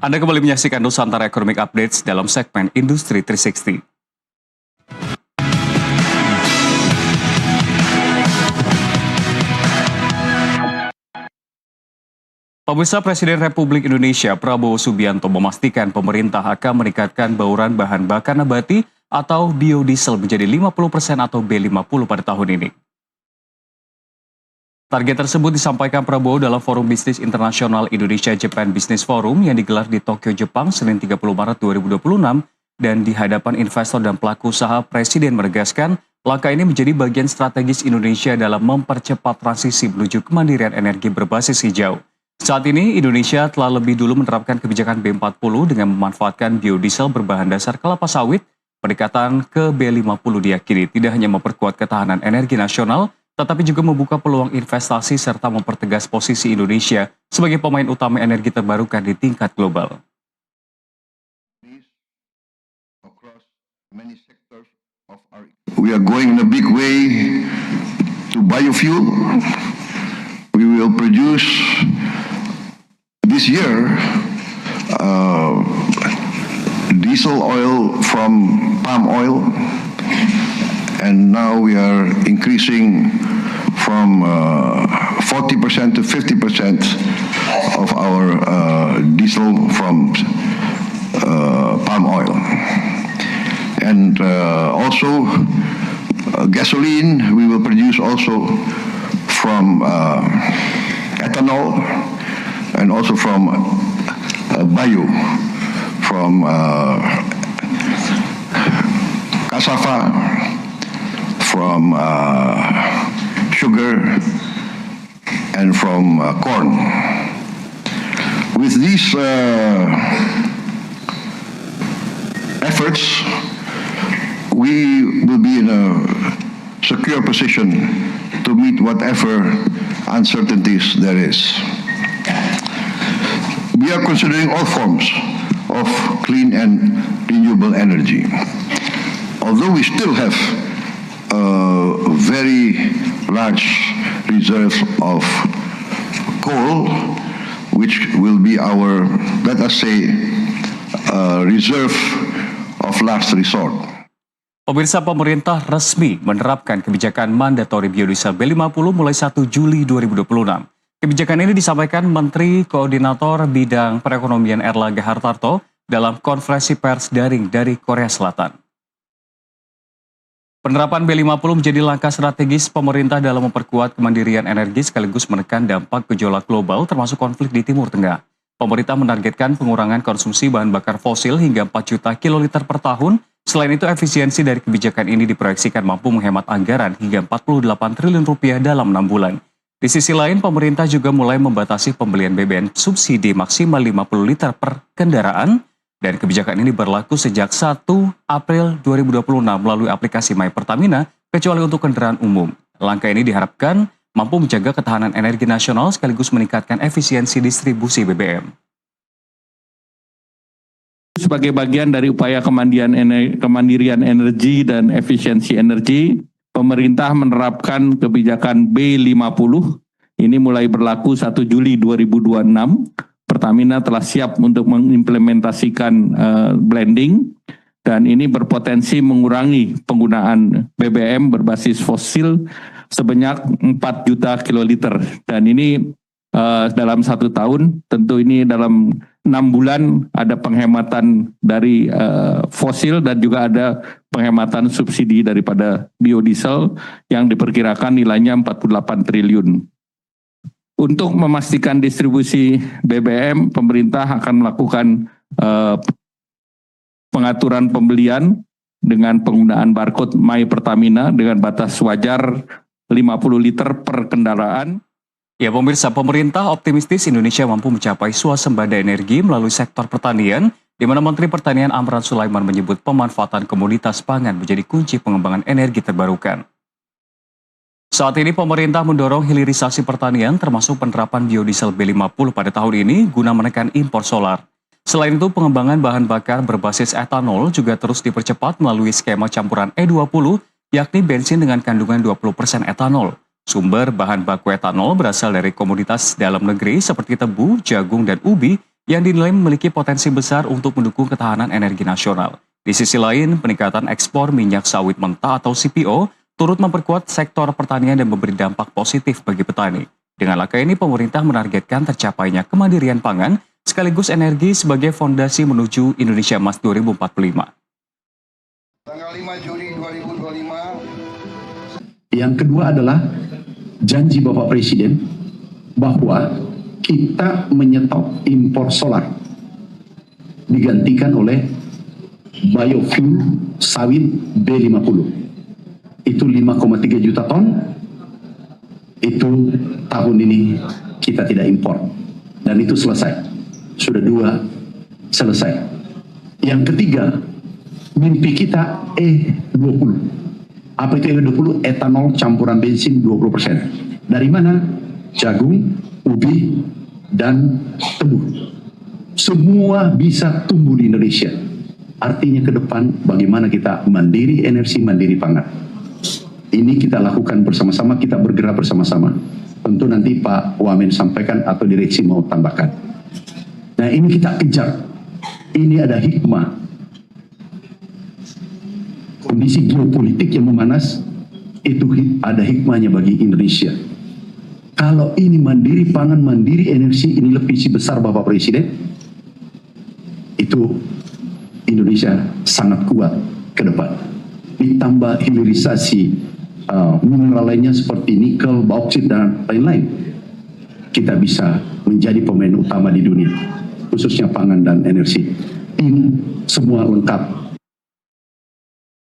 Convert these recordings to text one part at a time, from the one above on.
Anda kembali menyaksikan Nusantara Economic Updates dalam segmen Industri 360. Pemirsa, Presiden Republik Indonesia Prabowo Subianto memastikan pemerintah akan meningkatkan bauran bahan bakar nabati atau biodiesel menjadi 50% atau B50 pada tahun ini. Target tersebut disampaikan Prabowo dalam Forum Bisnis Internasional Indonesia-Japan Business Forum yang digelar di Tokyo, Jepang, Senin 30 Maret 2026, dan di hadapan investor dan pelaku usaha. Presiden menegaskan langkah ini menjadi bagian strategis Indonesia dalam mempercepat transisi menuju kemandirian energi berbasis hijau. Saat ini, Indonesia telah lebih dulu menerapkan kebijakan B40 dengan memanfaatkan biodiesel berbahan dasar kelapa sawit. Pendekatan ke B50 diyakini tidak hanya memperkuat ketahanan energi nasional, tetapi juga membuka peluang investasi serta mempertegas posisi Indonesia sebagai pemain utama energi terbarukan di tingkat global. We are going in a big way to biofuel. We will produce this year diesel oil from palm oil, and now we are increasing from 40% to 50% of our diesel from palm oil. And also gasoline we will produce also from ethanol, and also from bio, from cassava, from sugar, and from corn. With these efforts, we will be in a secure position to meet whatever uncertainties there is. We are considering all forms of clean and renewable energy. Although we still have very large reserves of coal, which will be our, let us say, reserve of last resort. Pemirsa, pemerintah resmi menerapkan kebijakan mandatori biodiesel B50 mulai 1 Juli 2026. Kebijakan ini disampaikan Menteri Koordinator Bidang Perekonomian Erlangga Hartarto dalam konferensi pers daring dari Korea Selatan. Penerapan B50 menjadi langkah strategis pemerintah dalam memperkuat kemandirian energi sekaligus menekan dampak gejolak global termasuk konflik di Timur Tengah. Pemerintah menargetkan pengurangan konsumsi bahan bakar fosil hingga 4 juta kiloliter per tahun. Selain itu, efisiensi dari kebijakan ini diproyeksikan mampu menghemat anggaran hingga 48 triliun rupiah dalam 6 bulan. Di sisi lain, pemerintah juga mulai membatasi pembelian BBM subsidi maksimal 50 liter per kendaraan, dan kebijakan ini berlaku sejak 1 April 2026 melalui aplikasi My Pertamina, kecuali untuk kendaraan umum. Langkah ini diharapkan mampu menjaga ketahanan energi nasional sekaligus meningkatkan efisiensi distribusi BBM. Sebagai bagian dari upaya kemandirian energi dan efisiensi energi, pemerintah menerapkan kebijakan B50. Ini mulai berlaku 1 Juli 2026. Pertamina telah siap untuk mengimplementasikan blending, dan ini berpotensi mengurangi penggunaan BBM berbasis fosil sebanyak 4 juta kiloliter. Dan ini dalam 1 tahun, tentu ini dalam 6 bulan ada penghematan dari fosil dan juga ada penghematan subsidi daripada biodiesel yang diperkirakan nilainya 48 triliun. Untuk memastikan distribusi BBM, pemerintah akan melakukan pengaturan pembelian dengan penggunaan barcode My Pertamina dengan batas wajar 50 liter per kendaraan. Ya pemirsa, pemerintah optimistis Indonesia mampu mencapai swasembada energi melalui sektor pertanian, di mana Menteri Pertanian Amran Sulaiman menyebut pemanfaatan komoditas pangan menjadi kunci pengembangan energi terbarukan. Saat ini pemerintah mendorong hilirisasi pertanian termasuk penerapan biodiesel B50 pada tahun ini guna menekan impor solar. Selain itu, pengembangan bahan bakar berbasis etanol juga terus dipercepat melalui skema campuran E20, yakni bensin dengan kandungan 20% etanol. Sumber bahan baku etanol berasal dari komoditas dalam negeri seperti tebu, jagung, dan ubi yang dinilai memiliki potensi besar untuk mendukung ketahanan energi nasional. Di sisi lain, peningkatan ekspor minyak sawit mentah atau CPO turut memperkuat sektor pertanian dan memberi dampak positif bagi petani. Dengan langkah ini, pemerintah menargetkan tercapainya kemandirian pangan sekaligus energi sebagai fondasi menuju Indonesia Emas 2045. Tanggal 5 Juli 2025. Yang kedua adalah janji Bapak Presiden bahwa kita menyetop impor solar digantikan oleh biofuel sawit B50. Itu 5,3 juta ton. Itu tahun ini kita tidak impor. Dan itu selesai. Sudah 2 selesai. Yang ketiga, mimpi kita E20. Apa itu E20? Etanol campuran bensin 20%. Dari mana? Jagung, ubi, dan tebu. Semua bisa tumbuh di Indonesia. Artinya ke depan bagaimana kita mandiri energi, mandiri pangan. Ini kita lakukan bersama-sama, kita bergerak bersama-sama. Tentu nanti Pak Wamen sampaikan atau direksi mau tambahkan. Nah ini kita kejar. Ini ada hikmah. Kondisi geopolitik yang memanas, itu ada hikmahnya bagi Indonesia. Kalau ini mandiri pangan, mandiri energi, ini visi besar Bapak Presiden, itu Indonesia sangat kuat ke depan. Ditambah hilirisasi mineral lainnya seperti nikel, bauksit, dan lain-lain. Kita bisa menjadi pemain utama di dunia, khususnya pangan dan energi. Ini semua lengkap.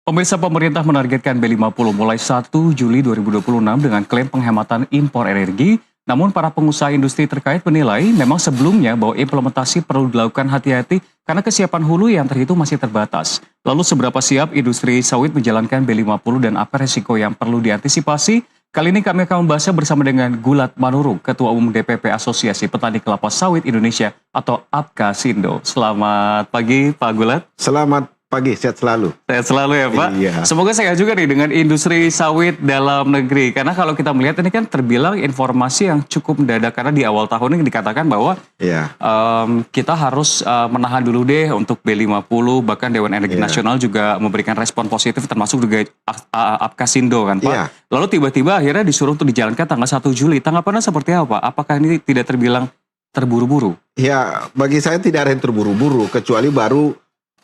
Pemirsa, pemerintah menargetkan B50 mulai 1 Juli 2026 dengan klaim penghematan impor energi. Namun para pengusaha industri terkait menilai memang sebelumnya bahwa implementasi perlu dilakukan hati-hati karena kesiapan hulu yang terhitung masih terbatas. Lalu seberapa siap industri sawit menjalankan B50 dan apa resiko yang perlu diantisipasi? Kali ini kami akan membahasnya bersama dengan Gulat Manurung, Ketua Umum DPP Asosiasi Petani Kelapa Sawit Indonesia atau APKASindo. Selamat pagi Pak Gulat. Selamat pagi, sehat selalu. Sehat selalu ya Pak. Iya. Semoga sehat juga nih dengan industri sawit dalam negeri. Karena kalau kita melihat ini kan terbilang informasi yang cukup mendadak. Karena di awal tahun ini dikatakan bahwa Iya. kita harus menahan dulu deh untuk B50. Bahkan Dewan Energi Iya. Nasional juga memberikan respon positif termasuk juga APKASindo kan Pak. Iya. Lalu tiba-tiba akhirnya disuruh untuk dijalankan tanggal 1 Juli. Tanggapannya seperti apa? Apakah ini tidak terbilang terburu-buru? Ya, bagi saya tidak ada yang terburu-buru, kecuali baru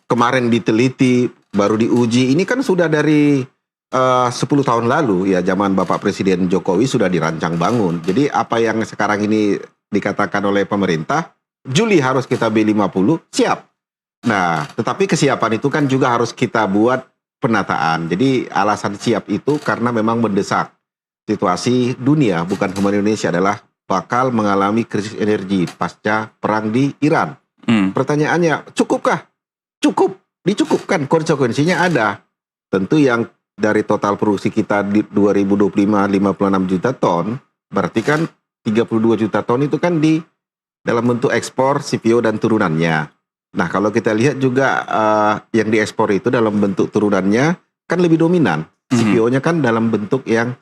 kemarin diteliti, baru diuji. Ini kan sudah dari 10 tahun lalu, ya zaman Bapak Presiden Jokowi sudah dirancang bangun. Jadi apa yang sekarang ini dikatakan oleh pemerintah, Juli harus kita B50, siap. Nah, tetapi kesiapan itu kan juga harus kita buat penataan. Jadi alasan siap itu karena memang mendesak. Situasi dunia, bukan cuma Indonesia, adalah bakal mengalami krisis energi pasca perang di Iran. Pertanyaannya, cukupkah? Cukup, dicukupkan, konsekuensinya ada. Tentu yang dari total produksi kita di 2025 56 juta ton, berarti kan 32 juta ton itu kan di dalam bentuk ekspor, CPO dan turunannya. Nah kalau kita lihat juga yang diekspor itu dalam bentuk turunannya kan lebih dominan. CPO-nya kan dalam bentuk yang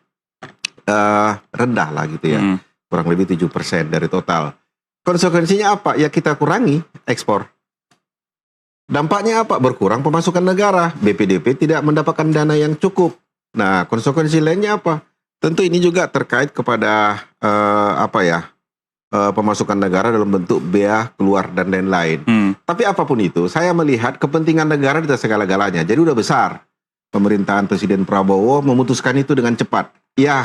rendah lah gitu ya. Kurang lebih 7% dari total. Konsekuensinya apa? Ya kita kurangi ekspor. Dampaknya apa? Berkurang pemasukan negara. BPDP tidak mendapatkan dana yang cukup. Nah, konsekuensi lainnya apa? Tentu ini juga terkait kepada pemasukan negara dalam bentuk bea keluar dan lain-lain. Tapi apapun itu, saya melihat kepentingan negara di atas segala-galanya. Jadi udah besar. Pemerintahan Presiden Prabowo memutuskan itu dengan cepat. Ya,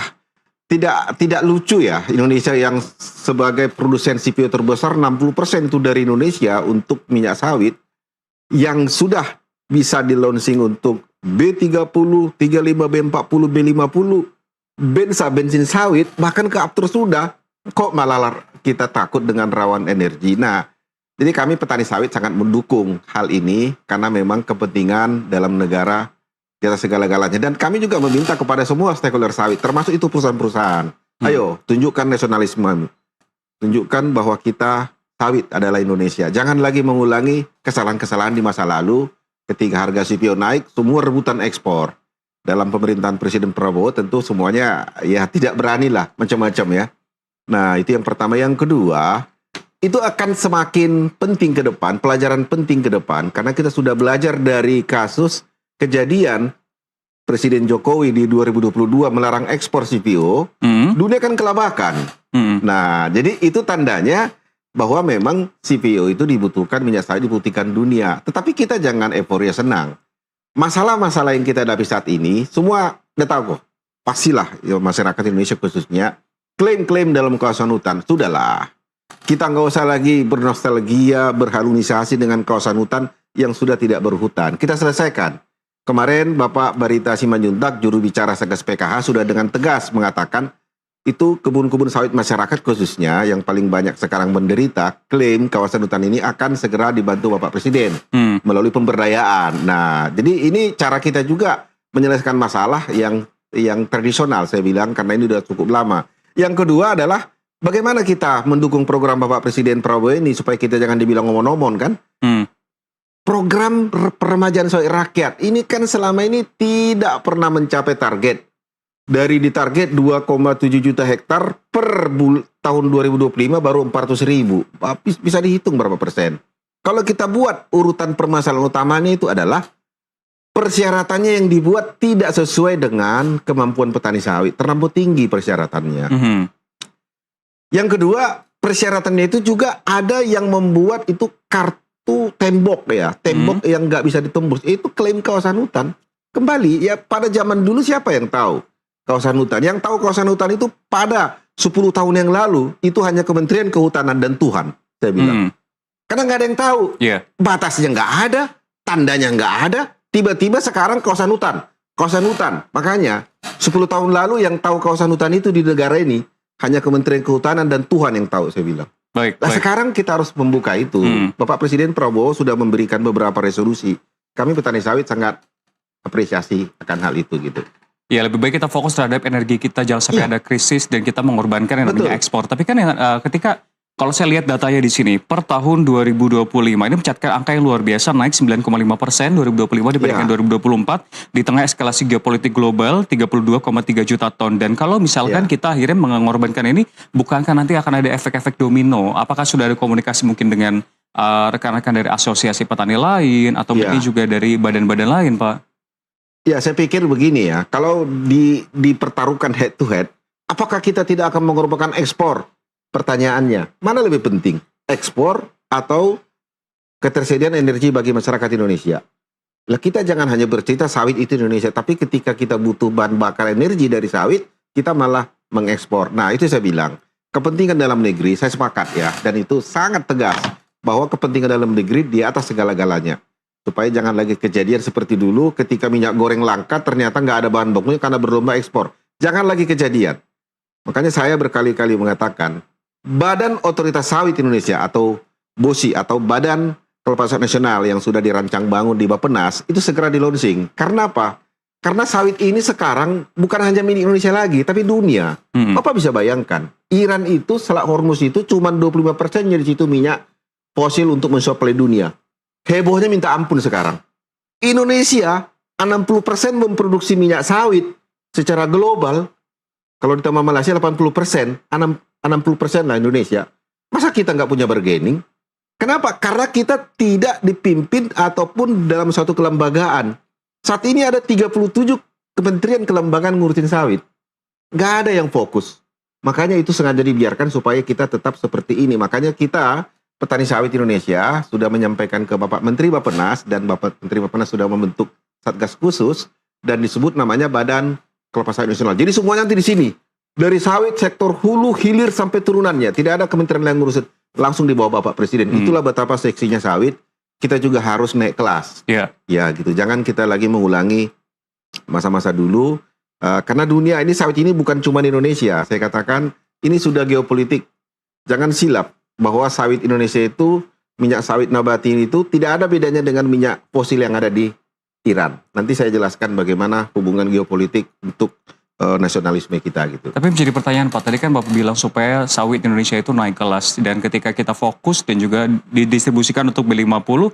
tidak lucu ya. Indonesia yang sebagai produsen CPO terbesar 60% itu dari Indonesia untuk minyak sawit. Yang sudah bisa di-launching untuk B30, 35, B40, B50, bensin sawit, bahkan ke after sudah, kok malah kita takut dengan rawan energi. Nah, jadi kami petani sawit sangat mendukung hal ini, karena memang kepentingan dalam negara di atas segala-galanya. Dan kami juga meminta kepada semua stakeholder sawit, termasuk itu perusahaan-perusahaan. Ayo, tunjukkan nasionalisme. Tunjukkan bahwa kita sawit adalah Indonesia. Jangan lagi mengulangi kesalahan-kesalahan di masa lalu ketika harga CPO naik, semua rebutan ekspor. Dalam pemerintahan Presiden Prabowo tentu semuanya ya tidak berani lah macam-macam ya. Nah itu yang pertama. Yang kedua, itu akan semakin penting ke depan, pelajaran penting ke depan, karena kita sudah belajar dari kasus kejadian Presiden Jokowi di 2022 melarang ekspor CPO, dunia kan kelabakan. Nah, jadi itu tandanya bahwa memang CPO itu dibutuhkan, minyak sawit dibutuhkan dunia. Tetapi kita jangan euforia senang. Masalah-masalah yang kita hadapi saat ini, semua udah tahu kok. Pastilah ya, masyarakat Indonesia khususnya, klaim-klaim dalam kawasan hutan, sudahlah. Kita nggak usah lagi bernostalgia, berhalunisasi dengan kawasan hutan yang sudah tidak berhutan. Kita selesaikan. Kemarin Bapak Barita Simanjuntak, juru bicara Satgas PKH, sudah dengan tegas mengatakan itu kebun-kebun sawit masyarakat khususnya yang paling banyak sekarang menderita, klaim kawasan hutan ini akan segera dibantu Bapak Presiden melalui pemberdayaan. Nah, jadi ini cara kita juga menyelesaikan masalah yang tradisional, saya bilang, karena ini sudah cukup lama. Yang kedua adalah bagaimana kita mendukung program Bapak Presiden Prabowo ini supaya kita jangan dibilang ngomong-ngomong kan? Program peremajaan sawit rakyat ini kan selama ini tidak pernah mencapai target. Dari ditarget 2,7 juta hektar per tahun 2025 baru 400 ribu. Bisa dihitung berapa persen. Kalau kita buat urutan permasalahan utamanya itu adalah persyaratannya yang dibuat tidak sesuai dengan kemampuan petani sawit. Terlampau tinggi persyaratannya. Yang kedua, persyaratannya itu juga ada yang membuat itu kartu tembok ya. Tembok yang nggak bisa ditembus. Itu klaim kawasan hutan. Kembali, ya pada zaman dulu siapa yang tahu kawasan hutan? Yang tahu kawasan hutan itu pada 10 tahun yang lalu, itu hanya Kementerian Kehutanan dan Tuhan, saya bilang. Karena nggak ada yang tahu. Batasnya nggak ada, tandanya nggak ada, tiba-tiba sekarang kawasan hutan. Kawasan hutan. Makanya, 10 tahun lalu yang tahu kawasan hutan itu di negara ini, hanya Kementerian Kehutanan dan Tuhan yang tahu, saya bilang. Nah, sekarang kita harus membuka itu. Bapak Presiden Prabowo sudah memberikan beberapa resolusi. Kami petani sawit sangat apresiasi akan hal itu gitu. Ya, lebih baik kita fokus terhadap energi kita, jangan sampai ada krisis dan kita mengorbankan yang namanya ekspor. Tapi kan yang, ketika, kalau saya lihat datanya di sini, per tahun 2025 ini mencatatkan angka yang luar biasa, naik 9,5% 2025 dibandingkan 2024, di tengah eskalasi geopolitik global 32,3 juta ton. Dan kalau misalkan kita akhirnya mengorbankan ini, bukankah nanti akan ada efek-efek domino? Apakah sudah ada komunikasi mungkin dengan rekan-rekan dari asosiasi petani lain, atau mungkin juga dari badan-badan lain, Pak? Ya, saya pikir begini ya, kalau dipertaruhkan head to head, apakah kita tidak akan mengorbankan ekspor? Pertanyaannya, mana lebih penting? Ekspor atau ketersediaan energi bagi masyarakat Indonesia? Lah, kita jangan hanya bercerita sawit itu Indonesia, tapi ketika kita butuh bahan bakar energi dari sawit, kita malah mengekspor. Nah, itu saya bilang, kepentingan dalam negeri, saya sepakat ya, dan itu sangat tegas, bahwa kepentingan dalam negeri di atas segala-galanya. Supaya jangan lagi kejadian seperti dulu ketika minyak goreng langka ternyata nggak ada bahan bakunya karena berlomba ekspor. Jangan lagi kejadian. Makanya saya berkali-kali mengatakan Badan Otoritas Sawit Indonesia atau BOSI atau Badan Kelepasan Nasional yang sudah dirancang bangun di Bappenas itu segera di launching. Karena apa? Karena sawit ini sekarang bukan hanya milik Indonesia lagi tapi dunia. Bapak bisa bayangkan Iran itu Selat Hormuz itu cuma 25% dari situ minyak fosil untuk mensuplai dunia. Hebohnya minta ampun sekarang. Indonesia 60% memproduksi minyak sawit secara global. Kalau ditambah Malaysia 80%, 60% lah Indonesia. Masa kita nggak punya bargaining? Kenapa? Karena kita tidak dipimpin ataupun dalam suatu kelembagaan. Saat ini ada 37 kementerian kelembagaan ngurusin sawit. Nggak ada yang fokus. Makanya itu sengaja dibiarkan supaya kita tetap seperti ini. Makanya kita petani sawit Indonesia sudah menyampaikan ke Bapak Menteri Bappenas dan Bapak Menteri Bappenas sudah membentuk satgas khusus dan disebut namanya Badan Kelepasan Nasional. Jadi semuanya nanti di sini dari sawit sektor hulu hilir sampai turunannya tidak ada kementerian lain ngurusin, langsung di bawah Bapak Presiden. Itulah betapa seksinya sawit. Kita juga harus naik kelas. Ya gitu. Jangan kita lagi mengulangi masa-masa dulu karena dunia ini sawit ini bukan cuma di Indonesia. Saya katakan ini sudah geopolitik. Jangan silap bahwa sawit Indonesia itu, minyak sawit nabati itu tidak ada bedanya dengan minyak fosil yang ada di Iran. Nanti saya jelaskan bagaimana hubungan geopolitik untuk nasionalisme kita gitu. Tapi menjadi pertanyaan Pak, tadi kan Bapak bilang supaya sawit Indonesia itu naik kelas, dan ketika kita fokus dan juga didistribusikan untuk B50,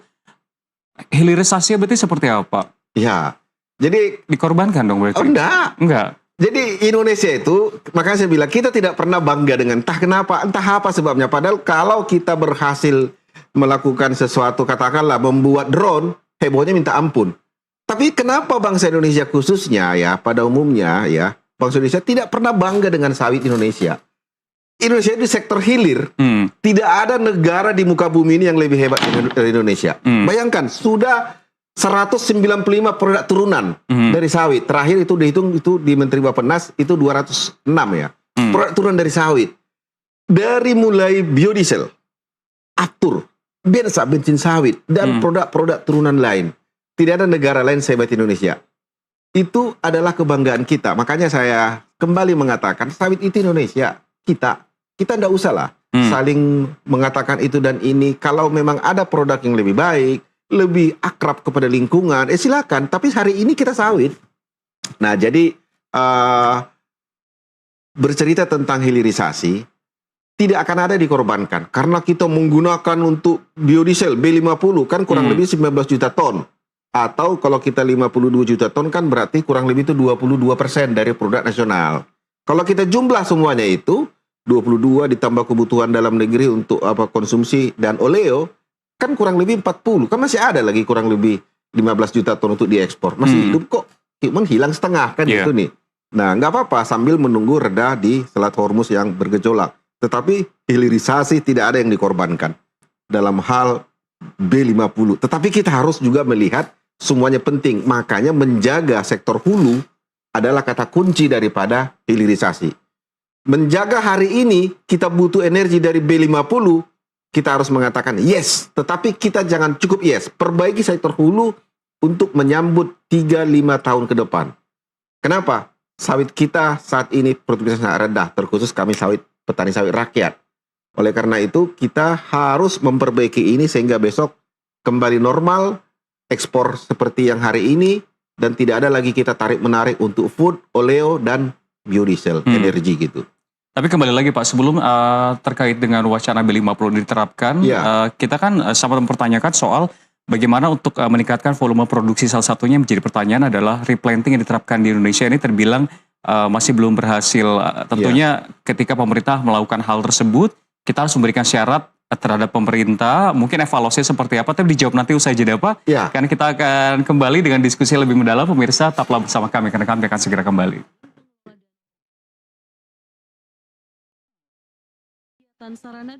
hilirisasinya berarti seperti apa? Ya, jadi dikorbankan dong berarti? enggak. Jadi Indonesia itu, makanya saya bilang kita tidak pernah bangga dengan entah kenapa, entah apa sebabnya. Padahal kalau kita berhasil melakukan sesuatu, katakanlah membuat drone, hebohnya minta ampun. Tapi kenapa bangsa Indonesia khususnya ya, pada umumnya ya, bangsa Indonesia tidak pernah bangga dengan sawit Indonesia. Indonesia itu sektor hilir. Tidak ada negara di muka bumi ini yang lebih hebat dari Indonesia. Bayangkan, sudah 195 produk turunan dari sawit. Terakhir itu dihitung itu di Menteri Bappenas itu 206 ya. Produk turunan dari sawit. Dari mulai biodiesel, aftur, bensin sawit, dan produk-produk turunan lain. Tidak ada negara lain sehebat Indonesia. Itu adalah kebanggaan kita. Makanya saya kembali mengatakan sawit itu Indonesia. Kita tidak usah lah saling mengatakan itu dan ini. Kalau memang ada produk yang lebih baik, lebih akrab kepada lingkungan, silakan. Tapi hari ini kita sawit. Nah, jadi bercerita tentang hilirisasi tidak akan ada dikorbankan karena kita menggunakan untuk biodiesel B50 kan kurang lebih 19 juta ton. Atau kalau kita 52 juta ton kan berarti kurang lebih itu 22% dari produk nasional. Kalau kita jumlah semuanya itu 22 ditambah kebutuhan dalam negeri untuk konsumsi dan oleo kan kurang lebih 40, kan masih ada lagi kurang lebih 15 juta ton untuk diekspor. Masih hidup kok, cuman hilang setengah kan itu nih. Nah, nggak apa-apa sambil menunggu reda di Selat Hormuz yang bergejolak. Tetapi hilirisasi tidak ada yang dikorbankan dalam hal B50. Tetapi kita harus juga melihat semuanya penting. Makanya menjaga sektor hulu adalah kata kunci daripada hilirisasi. Menjaga hari ini kita butuh energi dari B50. Kita harus mengatakan yes, tetapi kita jangan cukup yes. Perbaiki sektor hulu untuk menyambut 3-5 tahun ke depan. Kenapa? Sawit kita saat ini produktivitasnya sangat rendah, terkhusus kami petani sawit rakyat. Oleh karena itu, kita harus memperbaiki ini sehingga besok kembali normal, ekspor seperti yang hari ini, dan tidak ada lagi kita tarik-menarik untuk food, oleo, dan biodiesel, energi gitu. Tapi kembali lagi Pak, sebelum terkait dengan wacana B50 diterapkan, kita kan sama mempertanyakan soal bagaimana untuk meningkatkan volume produksi. Salah satunya menjadi pertanyaan adalah replanting yang diterapkan di Indonesia ini terbilang masih belum berhasil. Tentunya ketika pemerintah melakukan hal tersebut, kita harus memberikan syarat terhadap pemerintah. Mungkin evaluasi seperti apa, tapi dijawab nanti usai jeda Pak. Karena kita akan kembali dengan diskusi lebih mendalam. Pemirsa, tetaplah bersama kami, karena kami akan segera kembali. Sarana